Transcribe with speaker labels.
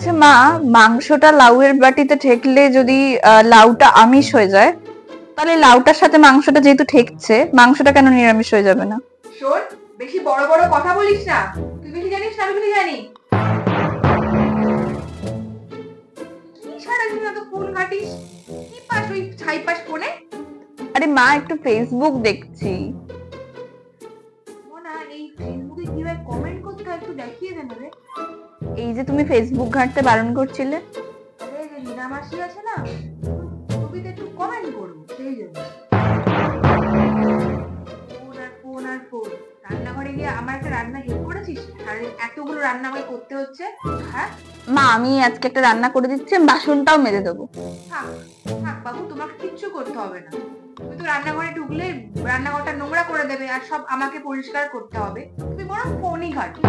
Speaker 1: আচ্ছা মা, মাংসটা লাউয়ের বাটিতে ঠেকলে যদি লাউটা আমিষ হয়ে যায়, তাহলে লাউটার সাথে মাংসটা যেহেতু ঠেকছে, মাংসটা কেন নিরামিষ হয়ে যাবে না?
Speaker 2: শোন, বেশি বড় বড় কথা বলিস না। তুই বেশি জানিস না, আমি বেশি জানি। কি সারাদিন এত ফোন ঘাটিস? কি পাস ওই ছাই পাস ফোনে?
Speaker 1: আরে মা, একটু ফেসবুক দেখছি।
Speaker 2: না, এই ফেসবুকে কিভাবে কমেন্ট করতে হয় একটু দেখিয়ে দে না রে।
Speaker 1: এই যে তুমি ফেসবুক ঘাঁটতে বারণ করছিলে।
Speaker 2: আরে যে রিনা মাসি আছে না, ছবিতে একটু কমেন্ট করবো সেই জন্য। ফোন আর ফোন আর ফোন। রান্নাঘরে গিয়ে আমার একটা রান্না হেল্প করেছিস? আর এতগুলো রান্না আমাকে করতে হচ্ছে। হ্যাঁ,
Speaker 1: মা, আমি আজকে একটা রান্না করে দিচ্ছি, আমি বাসনটাও মেজে দেবো।
Speaker 2: থাক থাক বাবু, তোমাকে কিচ্ছু করতে হবে না। তুমি তো রান্নাঘরে ঢুকলে রান্নাঘরটা নোংরা করে দেবে আর সব আমাকে পরিষ্কার করতে হবে। তুমি বরং ফোনই ঘাটো।